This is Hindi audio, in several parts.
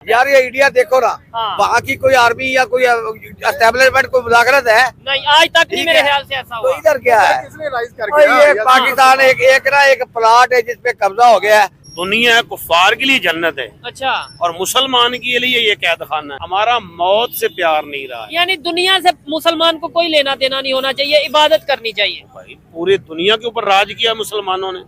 है। यार ये इंडिया देखो ना, वहाँ की कोई आर्मी या कोई एस्टेब्लिशमेंट कोई मुज़ाकरत है नहीं, आज तक नहीं मेरे ख्याल से ऐसा तो हुआ। इधर क्या है? किसने राइज और करके ये पाकिस्तान एक प्लाट है जिसपे कब्जा हो गया है। दुनिया कुफार के लिए जन्नत है अच्छा, और मुसलमान के लिए ये कैद खाना है। हमारा मौत से प्यार नहीं रहा है यानी दुनिया से मुसलमान को कोई लेना देना नहीं होना चाहिए, इबादत करनी चाहिए। भाई। पूरी दुनिया के ऊपर राज किया मुसलमानों ने,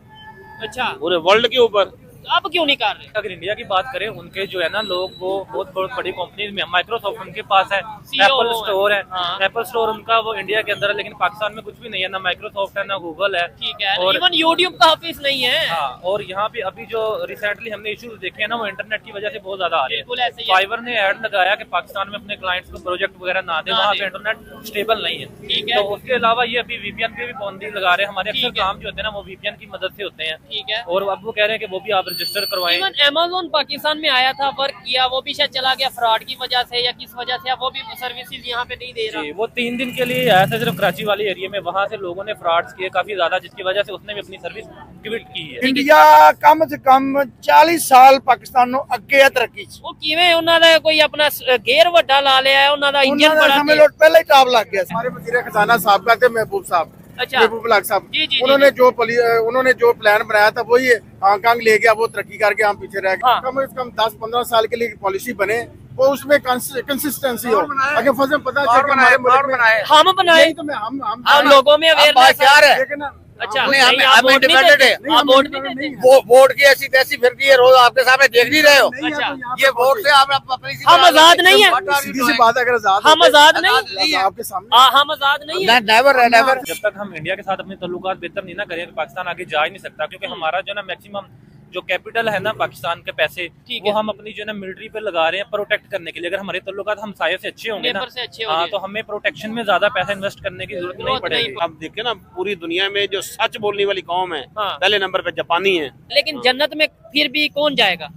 अच्छा, पूरे वर्ल्ड के ऊपर। अब क्यों नहीं कर रहे? अगर इंडिया की बात करें, उनके जो है ना लोग, वो बहुत बहुत बड़ी कंपनी में, माइक्रोसॉफ्ट उनके पास है, CEO एप्पल स्टोर है, हाँ। एप्पल स्टोर उनका वो इंडिया के अंदर है, लेकिन पाकिस्तान में कुछ भी नहीं है, ना माइक्रोसॉफ्ट है ना गूगल है। ठीक है, और इवन यूट्यूब का ऑफिस नहीं है। हाँ, और यहाँ पे अभी जो रिसेंटली हमने इश्यूज देखे हैं ना, वो इंटरनेट की वजह से बहुत ज्यादा आ रहे बिल्कुल हैं। ऐसे ही है। फाइवर ने ऐड लगाया कि पाकिस्तान में अपने क्लाइंट्स को प्रोजेक्ट वगैरह ना दे, ना वहाँ दे। पे इंटरनेट स्टेबल नहीं है। ठीक है। तो उसके अलावा ये अभी वीपीएन पे भी पाबंदी लगा रहे हैं। हमारे ठीक अक्सर है। काम जो होते हैं ना, वो वीपीएन की मदद से होते हैं। ठीक है, और अब वो कह रहे हैं कि वो भी आप रजिस्टर करवाएं। इवन अमेज़न पाकिस्तान में आया था, वर्क किया, वो भी शायद चला गया फ्रॉड की वजह से या किस वजह से, वो भी सर्विसेज यहाँ पे नहीं दे रहा। जी, वो 3 दिन के लिए आया था सिर्फ कराची वाली एरिया में, वहाँ से लोगों ने फ्रॉड्स किए काफी ज्यादा, जिसकी वजह से उसने भी अपनी सर्विस क्विट की है। इंडिया कम से कम 40 साल पाकिस्तान ਨੂੰ ਅੱਗੇ ਹੈ ਤਰੱਕੀ ਚ। वो किवें ਉਹਨਾਂ ਦਾ ਕੋਈ ਆਪਣਾ ਗੇਅਰ ਵੱਡਾ ਲਾ ਲਿਆ ਹੈ, ਉਹਨਾਂ ਦਾ ਇੰਜਨ ਉਹਨਾਂ ਦਾ बड़ा ਸਮੇਂ तेज। ਲੋਟ ਪਹਿਲਾਂ ਹੀ ਟਾਪ ਲੱਗ ਗਿਆ ਸੀ। हमारे वजीर खजाना साहब का थे महबूब साहब, अच्छा, महबूब लाग साहब, जी, जी, उन्होंने जो प्लान बनाया था वही हांगकांग ले गया, वो तरक्की करके हम पीछे रह गए। हाँ। कम से कम 10-15 साल के लिए पॉलिसी बने, वो उसमें कंसिस्टेंसी हो। अगर फजल पता चले कि हमारे मुल्क में हम बनाए, नहीं तो मैं हम लोगों में अवेयरनेस बादशाह है। लेकिन अच्छा, हमने- नहीं, हम- आप हम वोट नहीं independent देते? है। नहीं, आप हम वोट नहीं independent देते? नहीं वो वोट की ऐसी तैसी फिरती है, रोज आपके सामने देख नहीं रहे हो। नहीं है, अच्छा, तो यहाँ ये पे वोट से आप अपनी हम आजाद नहीं है। सीधी सी बात है, अगर आजाद हम होते, आजाद नहीं, नहीं है। आपके सामने हम आजाद नहीं है। Never never. जब तक हम इंडिया के साथ अपने तल्लुकात बेहतर नहीं ना करें, तो पाकिस्तान आगे जा ही नहीं सकता। क्योंकि हमारा जो ना मैक्सिमम जो कैपिटल है ना पाकिस्तान के पैसे, ठीक वो है। हम अपनी जो ना मिलिट्री पे लगा रहे हैं प्रोटेक्ट करने के लिए। अगर हमारे तल्लुकात हमसाये से अच्छे होंगे ना, नेबर से अच्छे हाँ, होंगे। तो हमें प्रोटेक्शन में ज्यादा पैसा इन्वेस्ट करने की जरूरत नहीं जरूरत पड़ेगी। नहीं अब देखिए ना, पूरी दुनिया में जो सच बोलने वाली कौम है, हाँ। पहले नंबर पे जापानी है, लेकिन जन्नत में फिर भी कौन जाएगा?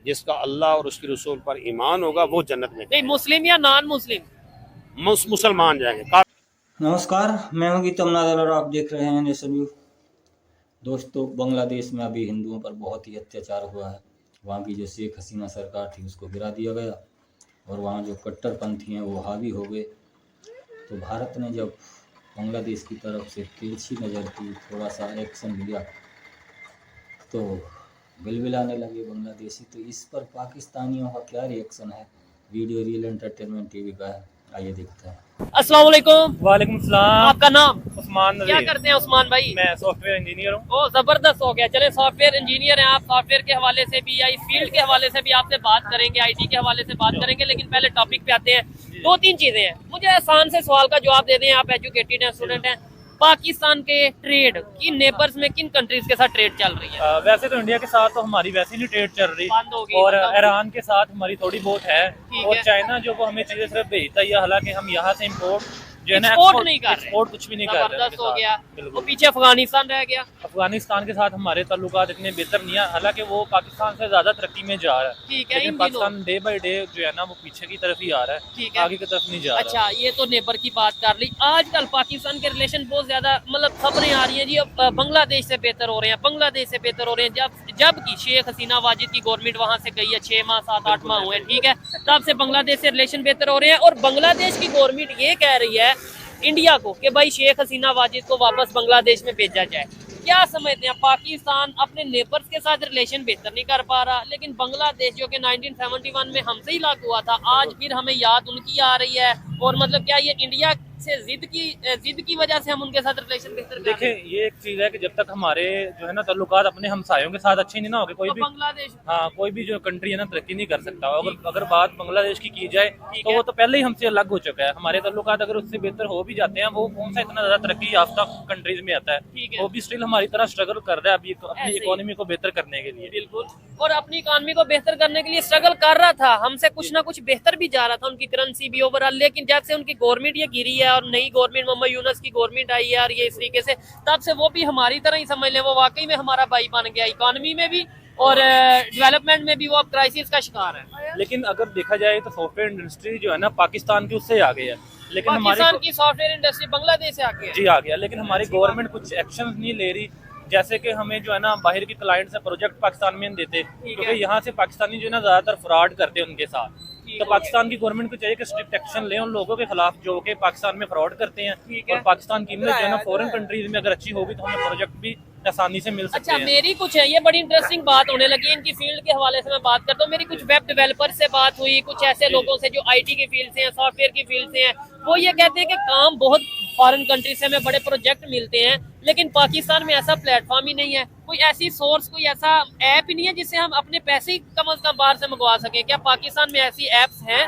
जिसका अल्लाह और उसके रसूल पर ईमान होगा वो जन्नत में। नहीं, मुस्लिम या नॉन मुस्लिम? मुसलमान जाएंगे। नमस्कार, मैं हूं गीतम नादल और आप देख रहे हैं नेशन व्यू। दोस्तों, बांग्लादेश में अभी हिंदुओं पर बहुत ही अत्याचार हुआ है। वहाँ की जो शेख हसीना सरकार थी उसको गिरा दिया गया और वहाँ जो कट्टरपंथी हैं वो हावी हो गए। तो भारत ने जब बांग्लादेश की तरफ से तिरछी नज़र की, थोड़ा सा एक्शन लिया, तो बिलबिलाने लगे बांग्लादेशी। तो इस पर पाकिस्तानियों का क्या रिएक्शन है, वीडियो रियल एंटरटेनमेंट टीवी का है, आइए देखते हैं। अस्सलाम वालेकुम। वालेकुम सलाम। आपका नाम? उस्मान क्या नज़ीर। करते हैं उस्मान भाई? मैं सॉफ्टवेयर इंजीनियर हूँ। ओ, जबरदस्त हो गया। चले, सॉफ्टवेयर इंजीनियर हैं आप, सॉफ्टवेयर के हवाले से भी या इस फील्ड के हवाले से भी आपसे बात करेंगे, आईटी के हवाले से बात करेंगे। लेकिन पहले टॉपिक पे आते हैं। 2-3 चीजें हैं, मुझे आसान से सवाल का जवाब दे दें। आप एजुकेटेड हैं, स्टूडेंट हैं। पाकिस्तान के ट्रेड किन नेबर्स में, किन कंट्रीज के साथ ट्रेड चल रही है? वैसे तो इंडिया के साथ तो हमारी वैसे नहीं ट्रेड चल रही, बंद हो गई, और मतलब। ईरान के साथ हमारी थोड़ी बहुत है। ठीक और है। चाइना जो वो हमें चीजें सिर्फ भेजता ही है, हालांकि हम यहाँ से इम्पोर्ट जो है ना एक्सपोर्ट नहीं कर रहे, एक्सपोर्ट कुछ भी नहीं कर रहे हैं जबरदस्त हो उनके गया। साथ। वो बिल्कुल। पीछे अफगानिस्तान रह गया। अफगानिस्तान के साथ हमारे ताल्लुकात इतने बेहतर नहीं है, हालांकि वो पाकिस्तान से ज्यादा तरक्की में जा रहा है। ठीक है, लेकिन इन दिनों। पाकिस्तान डे बाई डे जो है ना वो पीछे की तरफ ही आ रहा है, ठीक है। आगे की तरफ नहीं जा रहा। अच्छा, ये तो नेबर की बात कर ली। आजकल पाकिस्तान के रिलेशन बहुत ज्यादा, मतलब खबरें आ रही हैं जी, अब बांग्लादेश से बेहतर हो रहे हैं, बांग्लादेश से बेहतर हो रहे हैं। जबकि शेख हसीना वाजिद की गवर्नमेंट वहां से गई है, 6 माह 7-8 माह हुए, ठीक है, तब से बांग्लादेश से रिलेशन बेहतर हो रहे हैं। और बांग्लादेश की गवर्नमेंट ये कह रही है इंडिया को कि भाई शेख हसीना वाजिद को वापस बांग्लादेश में भेजा जाए। क्या समझते हैं, पाकिस्तान अपने नेबर्स के साथ रिलेशन बेहतर नहीं कर पा रहा, लेकिन बांग्लादेश जो कि 1971 में हमसे ही लागू हुआ था, आज फिर हमें याद उनकी आ रही है। और मतलब क्या ये इंडिया से जिद की वजह से हम उनके साथ रिलेशन बेहतर कर रहे देखिए, हैं? ये एक चीज है कि जब तक हमारे जो है ना ताल्लुकात अपने हमसायों के साथ अच्छे नहीं ना होंगे, कोई तो भी बांग्लादेश, हाँ, कोई भी जो कंट्री है ना तरक्की नहीं कर सकता। अगर बात बांग्लादेश की जाए तो है। वो तो पहले ही हमसे अलग हो चुका है। हमारे ताल्लुकात अगर उससे बेहतर हो भी जाते हैं, वो कौन सा इतना ज्यादा तरक्की याफ्ता कंट्रीज में आता ठीक है, है। वो भी स्टिल हमारी तरह स्ट्रगल कर रहा है अभी ऐसे अपनी ही। इकोनॉमी को बेहतर करने के लिए। बिल्कुल, और अपनी इकानमी को बेहतर करने के लिए स्ट्रगल कर रहा था, हमसे कुछ ना कुछ बेहतर भी जा रहा था, उनकी करेंसी भी ओवरऑल। लेकिन जब से उनकी गवर्नमेंट ये गिरी है और नई गवर्नमेंट मोहम्मद यूनस की गवर्नमेंट आई है और ये इस तरीके से, तब से वो भी हमारी तरह ही समझ लें, वो वाकई में हमारा भाई बन गया, इकोनॉमी में भी और डेवलपमेंट में भी वो अब क्राइसिस का शिकार है। लेकिन अगर देखा जाए तो सॉफ्टवेयर इंडस्ट्री जो है ना पाकिस्तान की उससे आगे है, लेकिन पाकिस्तान हमारी की सॉफ्टवेयर इंडस्ट्री बांग्लादेश से आगे है। जी आ गया, लेकिन हमारी गवर्नमेंट कुछ एक्शन नहीं ले रही। जैसे कि हमें जो है ना बाहर के क्लाइंट से प्रोजेक्ट पाकिस्तान में नहीं देते, क्योंकि यहाँ से पाकिस्तानी जो है ना ज्यादातर फ्रॉड करते हैं उनके साथ। तो पाकिस्तान की गवर्नमेंट को चाहिए कि स्ट्रिक्ट एक्शन ले उन लोगों के खिलाफ जो कि पाकिस्तान में फ्रॉड करते हैं, और पाकिस्तान की इमेज जो है ना फॉरेन कंट्रीज में अगर अच्छी होगी तो हमें प्रोजेक्ट भी आसानी से मिल सकते अच्छा, हैं। मेरी कुछ है, ये बड़ी इंटरेस्टिंग बात होने लगी है इनकी फील्ड के हवाले से मैं बात करता हूँ। मेरी कुछ वेब डेवलपर से बात हुई, कुछ ऐसे लोगों से जो आईटी की फील्ड से हैं, सॉफ्टवेयर की फील्ड से हैं, वो ये कहते हैं कि काम बहुत फॉरेन कंट्री से हमें बड़े प्रोजेक्ट मिलते हैं, लेकिन पाकिस्तान में ऐसा प्लेटफॉर्म ही नहीं है, कोई ऐसी सोर्स, कोई ऐसा ऐप ही नहीं है जिससे हम अपने पैसे ही कम से कम बाहर से मंगवा सकें। क्या पाकिस्तान में ऐसी ऐप्स हैं?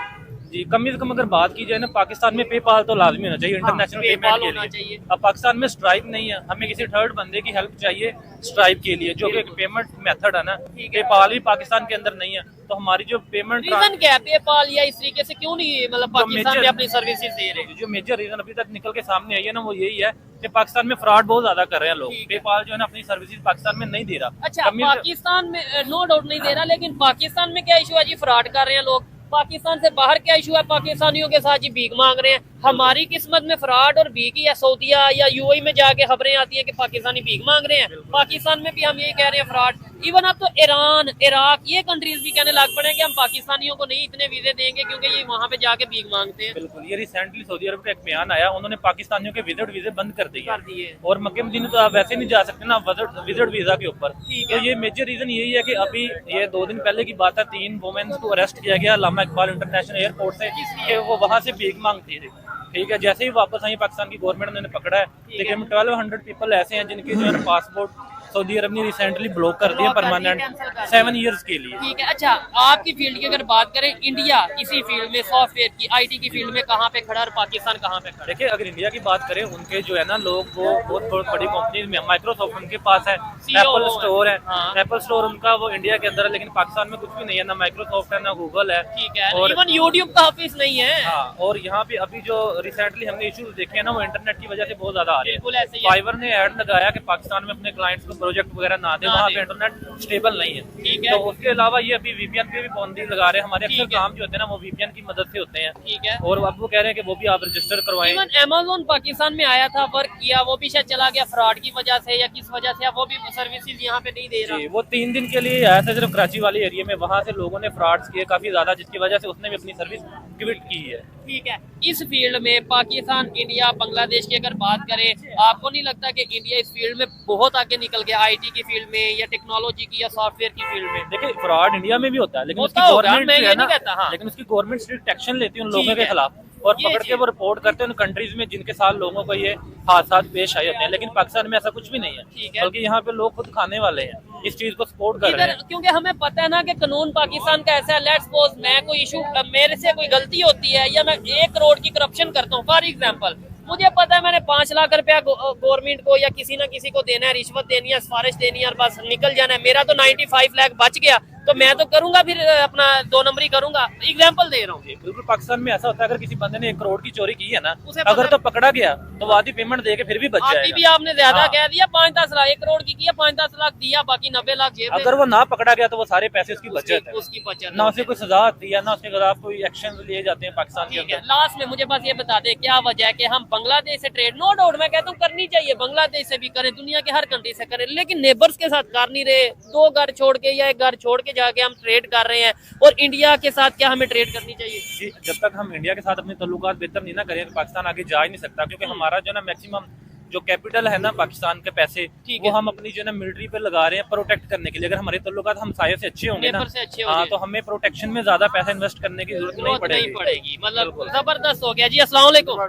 जी, कम से कम अगर बात की जाए ना, पाकिस्तान में पेपाल तो लाजमी होना चाहिए इंटरनेशनल पेपाल पेमेंट होना के लिए। चाहिए। अब पाकिस्तान में स्ट्राइप नहीं है, हमें किसी थर्ड बंदे की हेल्प चाहिए स्ट्राइप के लिए, जो कि एक पेमेंट मेथड है ना। पेपाल भी पाकिस्तान के अंदर नहीं है, तो हमारी जो पेमेंट रीजन क्या है पेपाल या इस तरीके से क्यों नहीं मतलब पाकिस्तान में अपनी सर्विसेज दे रहे? जो मेजर रीजन अभी तक निकल के सामने आई है ना, वो यही है कि पाकिस्तान में फ्रॉड बहुत ज्यादा कर रहे हैं लोग। पेपाल जो है ना अपनी सर्विसेज पाकिस्तान में नहीं दे रहा। अच्छा, पाकिस्तान में नो डाउट नहीं दे रहा, लेकिन पाकिस्तान में क्या इशू है जी? फ्रॉड कर रहे हैं लोग। पाकिस्तान से बाहर क्या इशू है? पाकिस्तानियों के साथ जी भीख मांग रहे हैं। हमारी किस्मत में फ्रॉड और भीख या सऊदीया या यूएई में जाके खबरें आती है कि पाकिस्तानी भीख मांग रहे हैं। पाकिस्तान में भी हम यही कह रहे हैं फ्रॉड। इवन अब तो ईरान, इराक, ये कंट्रीज भी कहने लग पड़े कि हम पाकिस्तानियों को नहीं इतने वीजे देंगे क्योंकि ये वहाँ पे जाके भीख मांगते हैं। बिल्कुल, ये रिसेंटली सऊदी अरब का एक बयान आया, उन्होंने पाकिस्तानियों के विजिट वीजे बंद कर दिए और मक्के मदीने तो आप वैसे नहीं जा सकते ना विजिट वीजा के ऊपर। तो ये मेजर रीजन यही है कि अभी ये 2 दिन पहले की बात है, 3 वुमेन्स को अरेस्ट किया गया अल्लामा इकबाल इंटरनेशनल एयरपोर्ट से कि वो वहाँ से भीख मांगती थी। ठीक है, जैसे ही वापस आई पाकिस्तान की गवर्नमेंट ने पकड़ा है। लेकिन 1200 पीपल ऐसे हैं जिनके जो है पासपोर्ट सऊदी अरब ने रिसेंटली ब्लॉक कर दिया परमानेंट 7 ईयर्स के लिए। ठीक है, अच्छा आपकी फील्ड की अगर बात करें, इंडिया इसी फील्ड में सॉफ्टवेयर की, आईटी की फील्ड में कहाँ पे खड़ा और पाकिस्तान कहाँ पे खड़ा? देखिए, अगर इंडिया की बात करें, उनके जो है ना लोग वो बहुत बड़ी कंपनीज में, माइक्रोसॉफ्ट उनके पास है, एप्पल स्टोर है। एप्पल स्टोर उनका वो इंडिया के अंदर है, लेकिन पाकिस्तान में कुछ भी नहीं है, ना माइक्रोसॉफ्ट है ना गूगल है। ठीक है, और इवन यूट्यूब का ऑफिस नहीं है। हाँ, और यहाँ पे अभी जो रिसेंटली हमने इश्यूज देखे हैं ना, वो इंटरनेट की वजह से बहुत ज्यादा आ रहे बिल्कुल हैं। ऐसे ही है। फाइवर ने ऐड लगाया कि पाकिस्तान में अपने क्लाइंट्स को प्रोजेक्ट वगैरह ना दे, वहाँ पे इंटरनेट स्टेबल नहीं है। ठीक है। तो उसके अलावा ये अभी वीपीएन पे भी पाबंदी लगा रहे हैं। हमारे अक्सर ठीक है। काम जो होते हैं ना, वो वीपीएन की मदद से होते हैं। ठीक है, और अब वो कह रहे हैं कि वो भी आप रजिस्टर करवाएं। इवन अमेज़न पाकिस्तान में आया था, वर्क किया, वो भी शायद चला गया फ्रॉड की वजह से या किस वजह से, वो भी सर्विसेज यहाँ पे नहीं दे रहा। जी, वो 3 दिन के लिए आया था सिर्फ कराची वाले एरिया में, वहाँ से लोगों ने फ्रॉड्स किए काफी ज्यादा, जिसकी वजह से उसने भी अपनी सर्विस क्विट की है। ठीक है, इस फील्ड में पाकिस्तान, इंडिया, बांग्लादेश की अगर बात करें, आपको नहीं लगता कि इंडिया इस फील्ड में बहुत आगे निकल गया, आईटी की फील्ड में या टेक्नोलॉजी की या सॉफ्टवेयर की फील्ड में? देखिए, फ्रॉड इंडिया में भी होता है, लेकिन उसकी होता होगा, गवर्नमेंट मैं जो ये है नहीं ना, कहता, हाँ। लेकिन उसकी गवर्नमेंट स्ट्रिक्ट एक्शन लेती है उन लोगों ठीक के है। खिलाफ, और ये पकड़ के चीज़- वो रिपोर्ट करते हैं उन कंट्रीज में जिनके साथ लोगों को ये हादसा पेश आए होते हैं। लेकिन पाकिस्तान में ऐसा कुछ भी नहीं ठीक है, है। बल्कि यहाँ पे लोग खुद खाने वाले हैं, इस चीज को सपोर्ट कर रहे इधर हैं। क्योंकि हमें पता है ना कि कानून पाकिस्तान का ऐसा है, लेट्स सपोज मैं कोई इशू, मेरे से कोई गलती होती है या मैं 1 करोड़ की करप्शन करता हूँ फॉर एग्जांपल, मुझे पता है मैंने 5 लाख रुपया गवर्नमेंट को या किसी ना किसी को देना है, रिश्वत देनी है, सिफारिश देनी है और बस निकल जाना है, मेरा तो 95 लाख बच गया, तो मैं तो करूंगा फिर अपना 2 नंबरी करूंगा। एग्जांपल दे रहा हूँ। बिल्कुल, पाकिस्तान में ऐसा होता है, अगर किसी बंदे ने 1 करोड़ की चोरी की है ना, उसे पता अगर है- तो पकड़ा गया तो वो आधी पेमेंट दे के फिर भी बच आधी जाएगा। भी आपने ज्यादा हाँ। कह दिया, 5-10 लाख, 1 करोड़ की किया, 5-10 लाख दिया, बाकी 90 लाख जेब में। अगर वो ना पकड़ा गया तो वो सारे पैसे उसकी बचत है, उसकी बचत ना उसे कोई सजा आती है, ना उसके खिलाफ कोई एक्शन लिए जाते हैं पाकिस्तान के ठीक है, अंदर। लास्ट में मुझे बस ये बता दे क्या वजह है कि हम बांग्लादेश से ट्रेड, नो डाउट मैं कहता हूँ करनी चाहिए, बांग्लादेश से भी करें, दुनिया के हर कंट्री से करें, लेकिन नेबर्स के साथ कर नहीं रहे। 2 घर छोड़ के या 1 घर छोड़ के जाके हम ट्रेड कर रहे हैं, और इंडिया के साथ क्या हमें ट्रेड करनी चाहिए? जी, जब तक हम इंडिया के साथ अपने तल्लुकात बेहतर नहीं ना करें, तो पाकिस्तान आगे जा ही नहीं सकता, क्योंकि हमारा जो ना मैक्सिमम जो कैपिटल है ना पाकिस्तान के पैसे, ठीक वो है। हम अपनी जो ना मिलिट्री पे लगा रहे हैं प्रोटेक्ट करने के लिए। अगर हमारे तल्लुकात हमसाये से अच्छे होंगे ना, नेबर से अच्छे हाँ, होंगे। तो हमें प्रोटेक्शन में ज्यादा पैसा इन्वेस्ट करने की जरूरत नहीं पड़ेगी। मतलब बिल्कुल। जबरदस्त हो गया जी। अस्सलाम वालेकुम,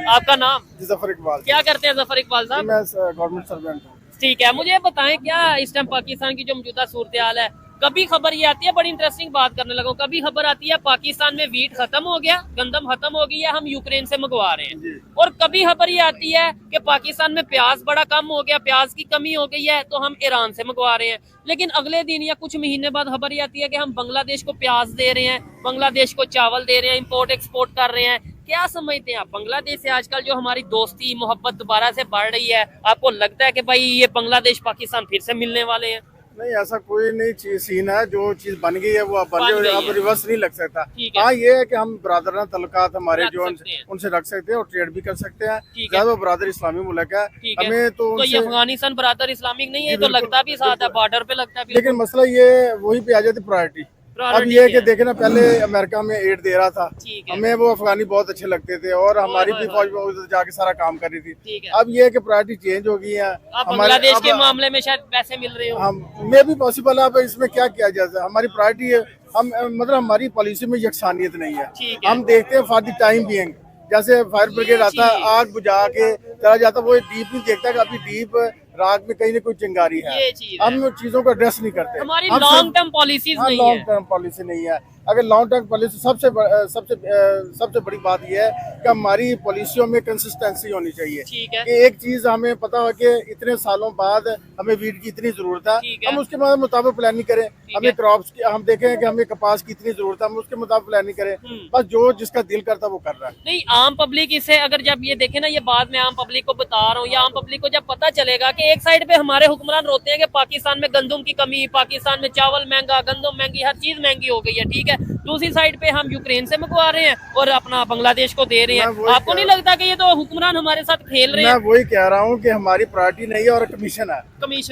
आपका नाम? जफर इकबाल। क्या करते हैं जफर इकबाल साहब? मैं गवर्नमेंट सर्वेंट हूँ। ठीक है, मुझे बताएं क्या इस टाइम पाकिस्तान की जो मौजूदा सूरत हाल है? कभी खबर ये आती है, बड़ी इंटरेस्टिंग बात करने लगा, कभी खबर आती है पाकिस्तान में वीट खत्म हो गया, गंदम खत्म हो गई है, हम यूक्रेन से मंगवा रहे हैं, और कभी खबर ये आती है कि पाकिस्तान में प्याज बड़ा कम हो गया, प्याज की कमी हो गई है, तो हम ईरान से मंगवा रहे हैं। लेकिन अगले दिन या कुछ महीने बाद खबर ये आती है कि हम बांग्लादेश को प्याज दे रहे हैं, बांग्लादेश को चावल दे रहे हैं, इम्पोर्ट एक्सपोर्ट कर रहे हैं। क्या समझते हैं आप, बांग्लादेश से आजकल जो हमारी दोस्ती मोहब्बत दोबारा से बढ़ रही है, आपको लगता है कि भाई ये बांग्लादेश पाकिस्तान फिर से मिलने वाले हैं? नहीं, ऐसा कोई नहीं चीज सीन है। जो चीज बन गई है वो अब बन बन गई गई है, अब है। रिवर्स नहीं लग सकता। ठीक है। हाँ, ये है कि हम बरादराना तल्लुकात हमारे रख जो सकते हैं। उनसे रख सकते हैं और ट्रेड भी कर सकते हैं। ठीक है। ज्यादा वो बरादर इस्लामी मुल्क है, ठीक है। हमें तो तो ये उनसे, अफगानिस्तान बरादर इस्लामिक नहीं है, जी, तो बिल्कुल, लगता भी साथ है, बॉर्डर पे लगता है बिल्कुल। लेकिन मसला ये वही पे आ जाती प्रायोरिटी। अब Priority ये है क्या कि है? देखे ना, पहले अमेरिका में एड दे रहा था, ठीक है। हमें वो अफगानी बहुत अच्छे लगते थे और हमारी ओए भी होए फौज में उधर जाके सारा काम कर रही थी। ठीक है। अब ये है कि प्रायोरिटी चेंज हो गई है। अब बांग्लादेश के मामले में शायद पैसे मिल रहे हो। हम में भी पॉसिबल है। अब इसमें क्या किया जाए, हमारी प्रायोरिटी है, हम मतलब हमारी पॉलिसी में यकसानियत नहीं है। ठीक है। हम देखते हैं फॉर द टाइम बीइंग, जैसे फायर ब्रिगेड आता है, चीज़। आग बुझा के चला जाता है, वो डीप नहीं देखता कि अभी डीप राग में कहीं ना कोई चिंगारी है। ये चीज़ है। हम चीजों को एड्रेस नहीं करते। हमारी हम लॉन्ग सिर्फ- टर्म पॉलिसीज हाँ, नहीं लॉन्ग है। टर्म पॉलिसी नहीं है। अगर लॉन्ग टर्म पॉलिसी सबसे बड़ी बात यह है कि हमारी पॉलिसियों में कंसिस्टेंसी होनी चाहिए। ठीक है। कि एक चीज हमें पता हो कि इतने सालों बाद हमें वीट की इतनी जरूरत ठीक है, है। हम उसके मुताबिक प्लानिंग करें। हमें क्रॉप्स की, हम देखें कि हमें कपास की इतनी जरूरत है, हम उसके मुताबिक प्लानिंग करें। बस जो जिसका दिल करता है वो कर रहा है। नहीं, आम पब्लिक इसे अगर जब ये देखे ना, ये बाद में आम पब्लिक को बता रहा हूँ, या आम पब्लिक को जब पता चलेगा कि एक साइड पे हमारे हुक्मरान रोते हैं कि पाकिस्तान में गंदम की कमी, पाकिस्तान में चावल महंगा, गंदम महंगी, हर चीज महंगी हो गई है, ठीक है, दूसरी साइड पे हम यूक्रेन से मंगवा रहे हैं और अपना बांग्लादेश को दे रहे मैं हैं। वही आपको कह नहीं लगता कि ये तो हुक्मरान हमारे साथ खेल रहे मैं हैं? वही कह रहा हूँ कि हमारी प्रायोरिटी नहीं है और कमीशन है।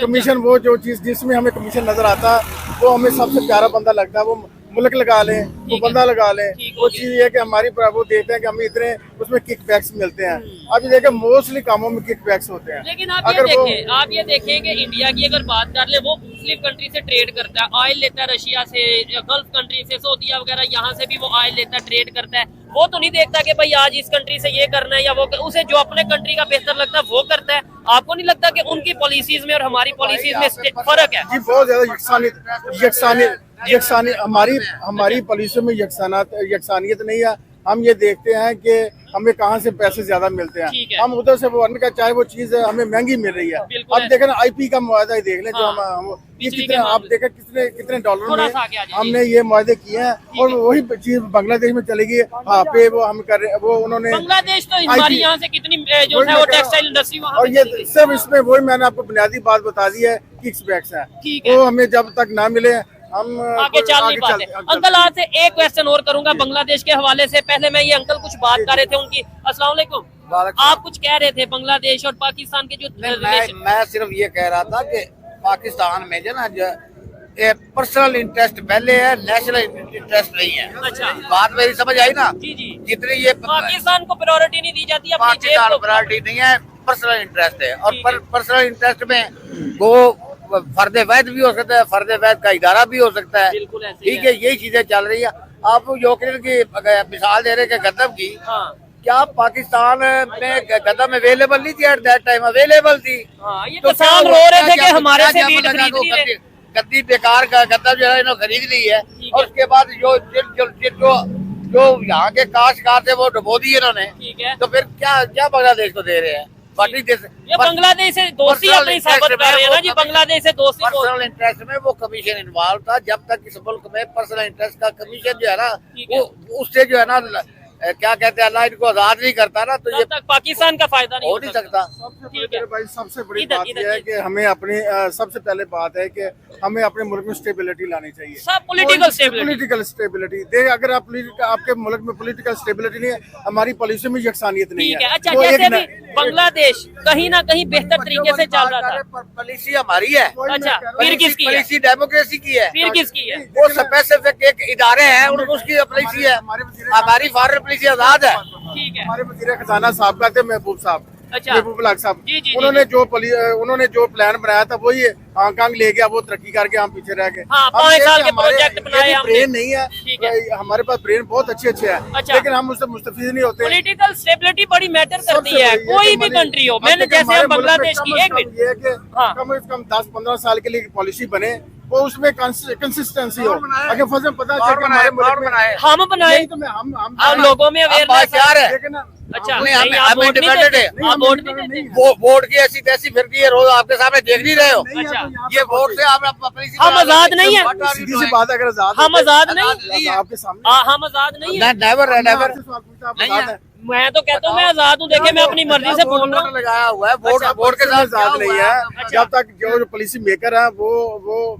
कमीशन वो जो चीज जिसमें हमें कमीशन नजर आता है वो हमें सबसे प्यारा बंदा लगता है। वो मुल्क लगा लें, वो बंदा लगा लें, ठीक वो हो गया। चीज ये है कि हमारी वो देखते हैं कि हमें इतने उसमें किक बैक्स मिलते हैं। अब ये देखें, मोस्टली कामों में किक बैक्स होते हैं। लेकिन आप ये देखें कि इंडिया की अगर बात कर ले, वो मुस्लिम कंट्री से ट्रेड करता है, ऑयल लेता है रशिया से, गल्फ कंट्री से, सऊदीया वगैरह, यहाँ से भी वो ऑयल लेता है, ट्रेड करता है। वो तो नहीं देखता कि भाई आज इस कंट्री से ये करना है या वो उसे जो अपने कंट्री का बेहतर लगता है वो करता है। आपको नहीं लगता कि उनकी पॉलिसीज में और हमारी पॉलिसीज में फर्क है? जी, बहुत ज्यादा यकसानी हमारी पॉलिसियों में यकसानियत नहीं है। हम ये देखते हैं कि हमें कहाँ से पैसे ज्यादा मिलते ठीक हैं, है। हम उधर से वो अन्य का चाहे वो चीज हमें महंगी मिल रही है। बिल्कुल अब है। देखें ना, आईपी का मुआहदा ही देख लें, जो हाँ, हम ये बिजली कितने के आप मामले। देखें कितने डॉलर थोड़ा में सा आगे आ जाइए। हमने ये मुआहदे किए हैं और वही चीज बांग्लादेश में चलेगी। हाँ पे वो हम कर रहे हैं, वो उन्होंने बांग्लादेश तो हमारी यहाँ से कितनी जो वही है मैं वो कह रहा टेक्सटाइल हूँ। इंडस्ट्री वहाँ और पे ये चली गई। सिर्फ इसमें वही मैंने आपको बुनियादी बात बता दी है, किक्स बैक्स है। ठीक है। वो हमें जब तक ना मिले हम आगे चल नहीं पाते। अंकल आज से एक क्वेश्चन और करूंगा बांग्लादेश के हवाले से। पहले मैं ये अंकल कुछ बात कर रहे थे उनकी। अस्सलाम वालेकुम। आप कुछ कह रहे थे बांग्लादेश और पाकिस्तान के जो रिलेशन। मैं सिर्फ ये कह रहा था कि पाकिस्तान में जो ना पर्सनल इंटरेस्ट पहले है, नेशनल इंटरेस्ट नहीं है। अच्छा। बात मेरी समझ आई ना? जी जी। जितनी ये पाकिस्तान को प्रायोरिटी नहीं दी जाती, अपनी जेब पाकिस्तान को। प्रायोरिटी नहीं है, पर्सनल इंटरेस्ट है। और ठीक है। पर्सनल इंटरेस्ट में वो फर्द वैद भी हो सकता है, फर्द वैद का इदारा भी हो सकता है। बिल्कुल ऐसे ही ठीक है, यही चीजें चल रही है। आप यूक्रेन की मिसाल दे रहे हैं गदम की, हाँ क्या पाकिस्तान में गदम अवेलेबल नहीं थी? एट दैट टाइम अवेलेबल थी। हाँ, ये तो किसान रो रहे थे कि हमारे से वीट खरीद नहीं रहे। गद्दी बेकार का गद्दा जो है इन्होंने खरीद ली है। ठीक है। और उसके बाद जो यहाँ के काश्तकार थे वो डुबो दिए इन्होंने। ठीक है। तो फिर क्या बांग्लादेश को दे रहे हैं? ये बांग्लादेश से दोस्ती अपनी साबित कर रहे हैं ना जी, बांग्लादेश से दोस्ती को। पर्सनल इंटरेस्ट में वो कमीशन इन्वॉल्व था। जब तक इस मुल्क में पर्सनल इंटरेस्ट का कमीशन जो है ना, ठीक है। वो उससे जो है ना, क्या कहते हैं, अल्लाह इनको आजाद नहीं करता ना, तो ये तब तक पाकिस्तान का फायदा नहीं हो नहीं सकता। ठीक है। भाई सबसे बड़ी इधर- बात इधर- यह है कि हमें अपने सबसे पहले बात है कि हमें अपने मुल्क में स्टेबिलिटी लानी चाहिए। सब political stability। पॉलिटिकल स्टेबिलिटी देख, अगर आपके मुल्क में पॉलिटिकल स्टेबिलिटी नहीं है, हमारी पॉलिसी में यकसानियत नहीं ठीक है। है। अच्छा, वो जैसे एक अभी बांग्लादेश कहीं ना कहीं बेहतर तरीके से चल रहा था। पॉलिसी हमारी है। अच्छा, फिर किसकी है? पॉलिसी डेमोक्रेसी की है। फिर किसकी है? वो स्पेसिफिक एक इदारे हैं, उसकी पॉलिसी है। हमारी फॉरेन पॉलिसी आजाद है। ठीक है। हमारे वजीर खजाना साहब का थे, महबूब साहब, अच्छा। महबूब लाग साहब, जी, जी, उन्होंने जो प्लान बनाया था वही हांगकांग ले गया, वो तरक्की करके हम पीछे रह गए। हाँ, हम 5 ये साल कि के हमारे- प्रोजेक्ट बनाए ये हमने। ब्रेन नहीं है, ठीक है। हमारे पास ब्रेन बहुत अच्छे हैं, अच्छा। लेकिन हम उससे मुस्तफीद नहीं होते। पॉलिटिकल स्टेबिलिटी बड़ी मैटर करती सबसे है, बड़ी ये कोई कि भी हमारे- कंट्री हो। हम मैंने देखिए, जैसे हमारे हम मुल्क में बांग्लादेश कम की से एक कम मिनट। ये है कि हाँ। कम से कम 10-15 साल के लिए पॉलिसी बने, वो उसमें कंसिस्टेंसी हो। अगर फजल पता चले कि हमारे मुल्क में हम बनाए, यही तो मैं हम लोगों में अवेयरनेस बादशाह है। देखे ना, अच्छा, हम- नहीं, हम- आप हम वोट नहीं independent देते? है। नहीं, आप हम वोट नहीं independent देते? नहीं वो वोट की ऐसी तैसी फिरती है, रोज आपके सामने देख नहीं रहे हो। नहीं है, अच्छा। तो यहाँ ये पे वोट से आप अपनी हम आजाद नहीं है? सीधी सी बात है, अगर आजाद हम होते- आजाद नहीं? नहीं है। आपके सामने हम आजाद नहीं है? नेवर है, नेवर आपसे सवाल पूछा, आप नहीं आजाद है। हैं? मैं तो कहता हूँ मैं आजाद हूँ, देखे मैं अपनी मर्जी से बोल रहा हूँ। लगाया हुआ है वोट, अच्छा, वोट के साथ आजाद नहीं है। अच्छा। जब तक जो पॉलिसी मेकर है वो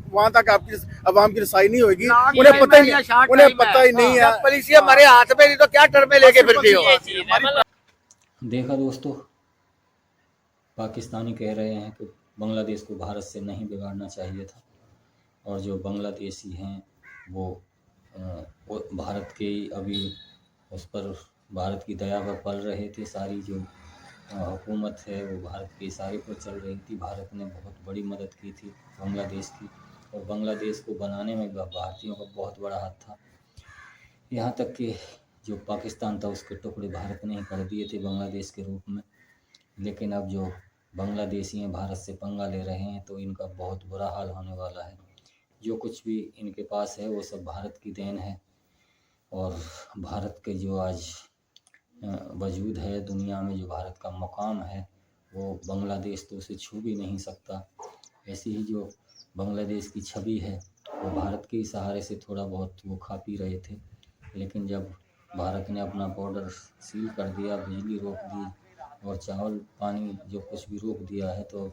वहाँ तक आपकी अवाम की रसाई नहीं होगी, उन्हें पता ही नहीं है। पॉलिसी हमारे हाथ में नहीं तो क्या टर्मे लेके फिरती हो। देखा दोस्तों, पाकिस्तानी कह रहे हैं कि बांग्लादेश को भारत से नहीं बिगाड़ना चाहिए था, और जो बांग्लादेशी हैं वो भारत के अभी उस पर भारत की दया पर पल रहे थे। सारी जो हुकूमत है वो भारत के इशारे पर चल रही थी। भारत ने बहुत बड़ी मदद की थी बांग्लादेश की, और बांग्लादेश को बनाने में भारतीयों का बहुत बड़ा हाथ था। यहाँ तक कि जो पाकिस्तान था उसके टुकड़े भारत ने ही कर दिए थे बांग्लादेश के रूप में। लेकिन अब जो बांग्लादेशी हैं भारत से पंगा ले रहे हैं तो इनका बहुत बुरा हाल होने वाला है। जो कुछ भी इनके पास है वो सब भारत की देन है, और भारत के जो आज वजूद है दुनिया में, जो भारत का मकाम है, वो बांग्लादेश तो उसे छू भी नहीं सकता। ऐसी ही जो बांग्लादेश की छवि है वो भारत के सहारे से थोड़ा बहुत वो खा पी रहे थे। लेकिन जब भारत ने अपना बॉर्डर सील कर दिया, बिजली रोक दी और चावल पानी जो कुछ भी रोक दिया है, तो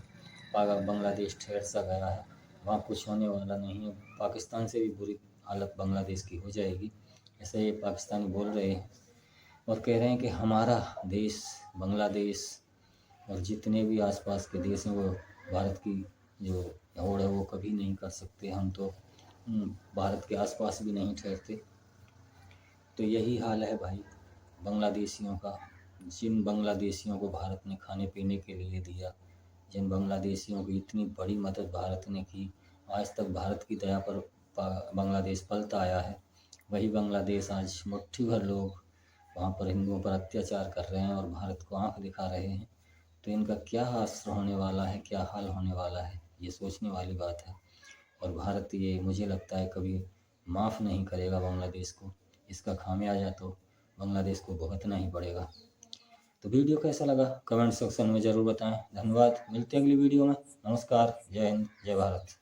बांग्लादेश ठहर सा गया है। वहाँ कुछ होने वाला नहीं है। पाकिस्तान से भी बुरी हालत बांग्लादेश की हो जाएगी, ऐसे ये पाकिस्तानी बोल रहे हैं और कह रहे हैं कि हमारा देश बांग्लादेश और जितने भी आसपास के देश हैं वो भारत की जो होड़ है वो कभी नहीं कर सकते। हम तो भारत के आसपास भी नहीं ठहरते। तो यही हाल है भाई बांग्लादेशियों का। जिन बांग्लादेशियों को भारत ने खाने पीने के लिए दिया, जिन बांग्लादेशियों की इतनी बड़ी मदद भारत ने की, आज तक भारत की दया पर बांग्लादेश पलता आया है, वही बांग्लादेश आज मुट्ठी भर लोग वहाँ पर हिंदुओं पर अत्याचार कर रहे हैं और भारत को आंख दिखा रहे हैं। तो इनका क्या असर होने वाला है, क्या हाल होने वाला है, ये सोचने वाली बात है। और भारत ये मुझे लगता है कभी माफ़ नहीं करेगा बांग्लादेश को। इसका खामियाजा तो बांग्लादेश को भुगतना ही पड़ेगा। तो वीडियो कैसा लगा कमेंट सेक्शन में ज़रूर बताएं। धन्यवाद, मिलते हैं अगली वीडियो में। नमस्कार, जय हिंद, जय भारत।